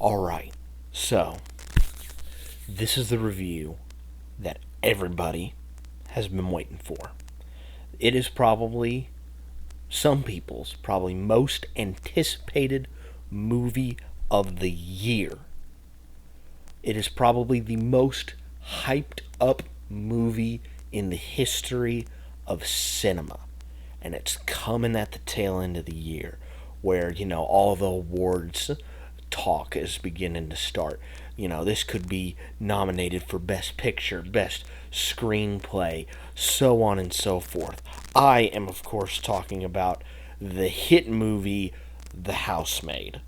Alright, so this is the review that everybody has been waiting for. It is probably some people's probably most anticipated movie of the year. It is probably the most hyped up movie in the history of cinema. And it's coming at the tail end of the year where, all the awards talk is beginning to start. This could be nominated for Best Picture, Best Screenplay, so on and so forth. I am, of course, talking about the hit movie, The Housemaid.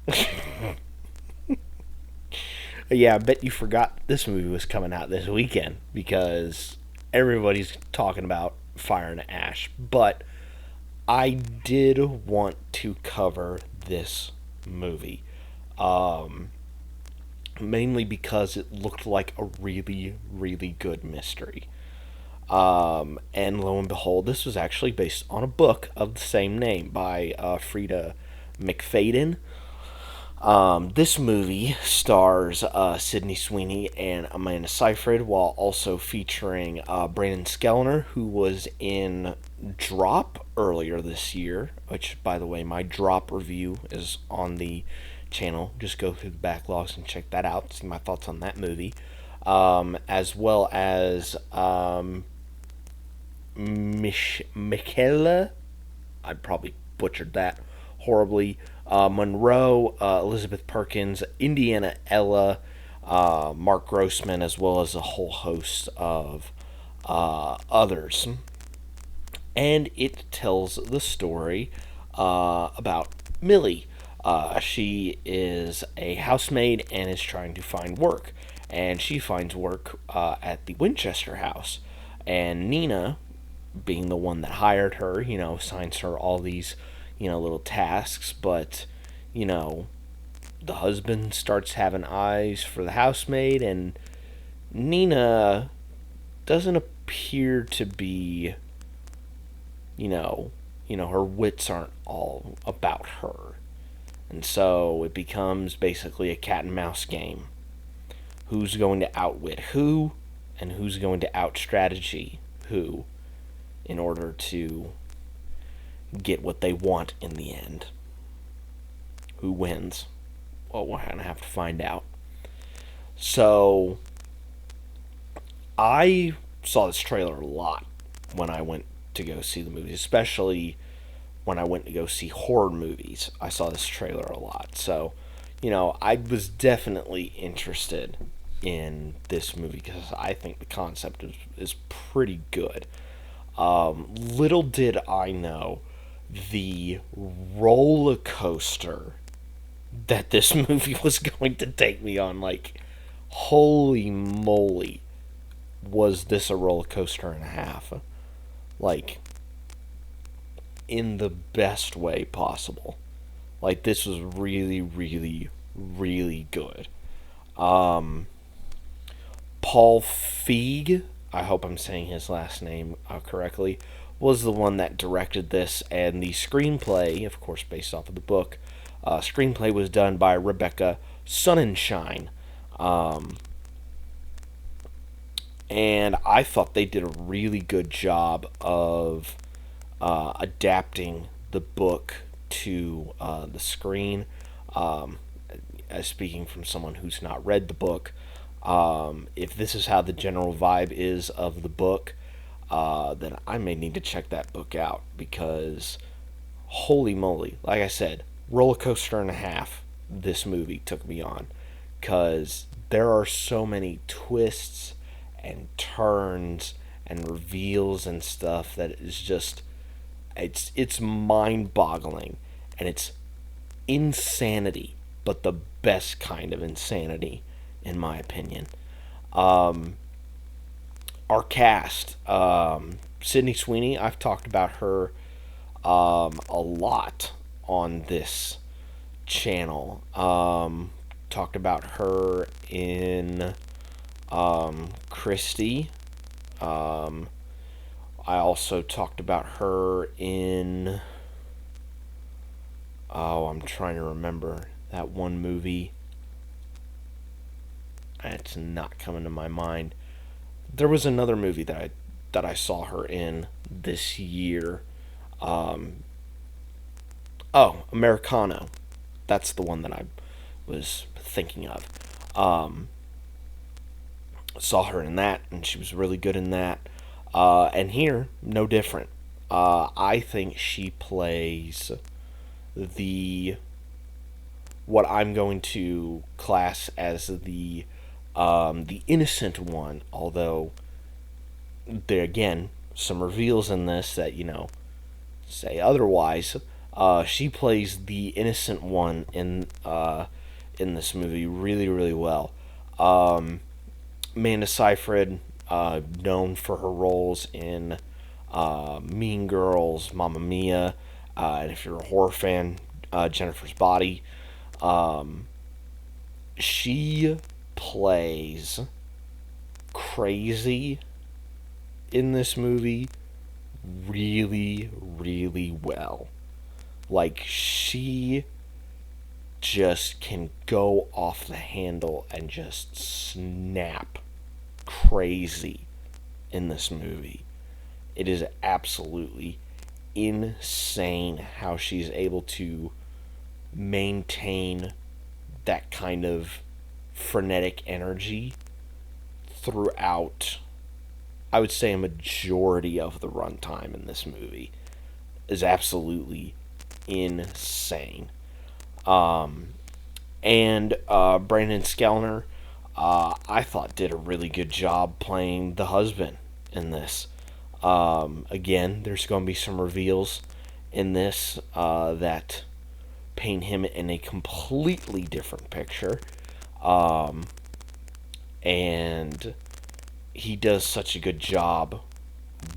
Yeah, I bet you forgot this movie was coming out this weekend because everybody's talking about Fire and Ash. But I did want to cover this movie. Mainly because it looked like a really, really good mystery. And lo and behold, this was actually based on a book of the same name by Frida McFadden. This movie stars Sydney Sweeney and Amanda Seyfried, while also featuring Brandon Skellner, who was in Drop earlier this year. Which, by the way, my Drop review is on the channel. Just go through the backlogs and check that out. See my thoughts on that movie, as well as Michaela. I probably butchered that horribly. Monroe, Elizabeth Perkins, Indiana Ella, Mark Grossman, as well as a whole host of others. And it tells the story about Millie. She is a housemaid and is trying to find work. And she finds work at the Winchester house. And Nina, being the one that hired her, assigns her all these, little tasks. But, the husband starts having eyes for the housemaid, and Nina doesn't appear to be, her wits aren't all about her. And so it becomes basically a cat and mouse game. Who's going to outwit who, and who's going to out strategy who in order to get what they want in the end. Who wins? Well, we're going to have to find out. So, I saw this trailer a lot when I went to go see the movie, especially when I went to go see horror movies. I saw this trailer a lot. So, I was definitely interested in this movie because I think the concept is pretty good. Little did I know the roller coaster that this movie was going to take me on. Like, holy moly, was this a roller coaster and a half? Like, in the best way possible. Like, this was really, really, really good. Paul Feig, I hope I'm saying his last name correctly, was the one that directed this, and the screenplay, of course based off of the book, screenplay was done by Rebecca Sonnenschein. And I thought they did a really good job of adapting the book to the screen. As speaking from someone who's not read the book, if this is how the general vibe is of the book, then I may need to check that book out because, holy moly, like I said, roller coaster and a half this movie took me on because there are so many twists and turns and reveals and stuff that is just it's mind-boggling, and it's insanity, but the best kind of insanity in my opinion. Our cast, Sydney Sweeney, I've talked about her a lot on this channel. Talked about her in Christie. I also talked about her in, I'm trying to remember that one movie it's not coming to my mind. There was another movie that I saw her in this year. Um, oh, Americano. That's the one that I was thinking of. Um, Saw her in that, and she was really good in that. And here, no different. I think she plays the what I'm going to class as the innocent one. Although there again some reveals in this that say otherwise. She plays the innocent one in this movie really really well. Um, Amanda Seyfried, known for her roles in Mean Girls, Mamma Mia, and if you're a horror fan, Jennifer's Body. Um, she plays crazy in this movie really, really well. Like, she just can go off the handle and just snap crazy in this movie. It is absolutely insane how she's able to maintain that kind of frenetic energy throughout, I would say, a majority of the runtime in this movie is absolutely insane. Um, and Brandon Skellner, I thought did a really good job playing the husband in this. Again, there's going to be some reveals in this that paint him in a completely different picture. Um, and he does such a good job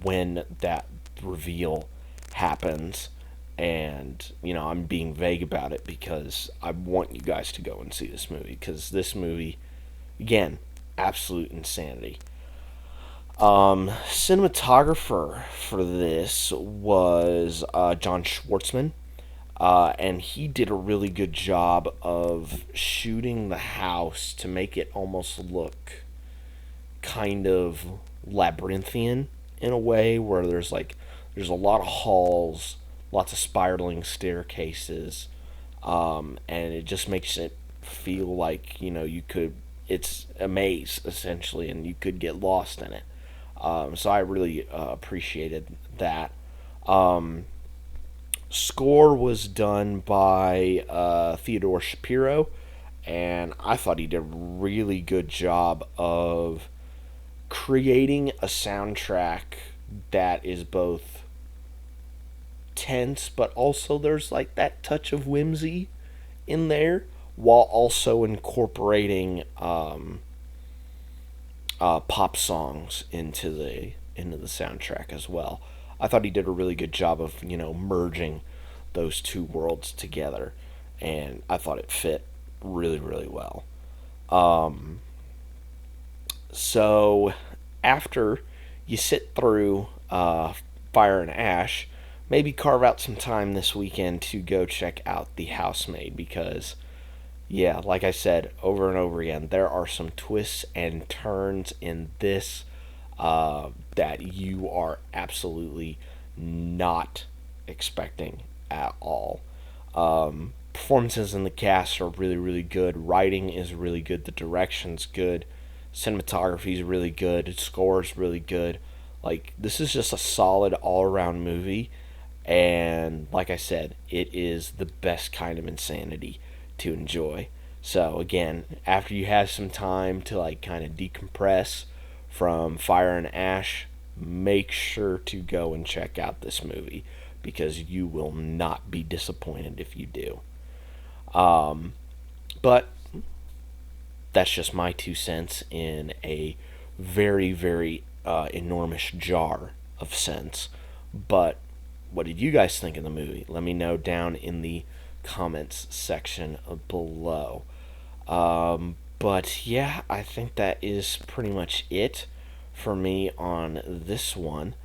when that reveal happens. And, I'm being vague about it because I want you guys to go and see this movie. Because this movie, again, absolute insanity. Cinematographer for this was John Schwartzman. And he did a really good job of shooting the house to make it almost look kind of labyrinthian in a way where there's a lot of halls, lots of spiraling staircases, and it just makes it feel like it's a maze essentially, and you could get lost in it. So I really appreciated that. Score was done by Theodore Shapiro, and I thought he did a really good job of creating a soundtrack that is both tense, but also there's like that touch of whimsy in there, while also incorporating pop songs into the soundtrack as well. I thought he did a really good job of merging those two worlds together, and I thought it fit really really well. Um, so after you sit through Fire and Ash, maybe carve out some time this weekend to go check out The Housemaid because, yeah, like I said over and over again, there are some twists and turns in this that you are absolutely not expecting at all. Performances in the cast are really, really good. Writing is really good. The direction's good. Cinematography is really good. Score is really good. Like, this is just a solid all-around movie. And like I said, it is the best kind of insanity to enjoy. So again, after you have some time to like kind of decompress from Fire and Ash, make sure to go and check out this movie because you will not be disappointed if you do. But that's just my 2 cents in a very, very enormous jar of sense. But what did you guys think of the movie? Let me know down in the comments section below. But yeah, I think that is pretty much it for me on this one.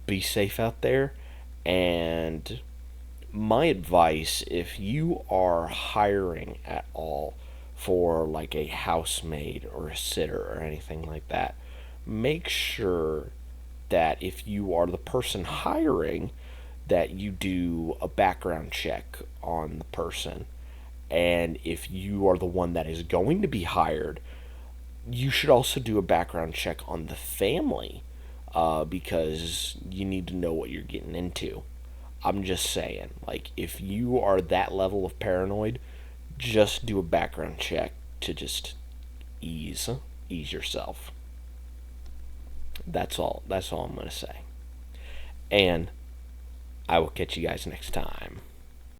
Be safe out there, and my advice, if you are hiring at all for like a housemaid or a sitter or anything like that, make sure that if you are the person hiring, that you do a background check on the person. And if you are the one that is going to be hired, you should also do a background check on the family, because you need to know what you're getting into. I'm just saying, like, if you are that level of paranoid, just do a background check to just ease yourself. That's all I'm gonna say. And I will catch you guys next time.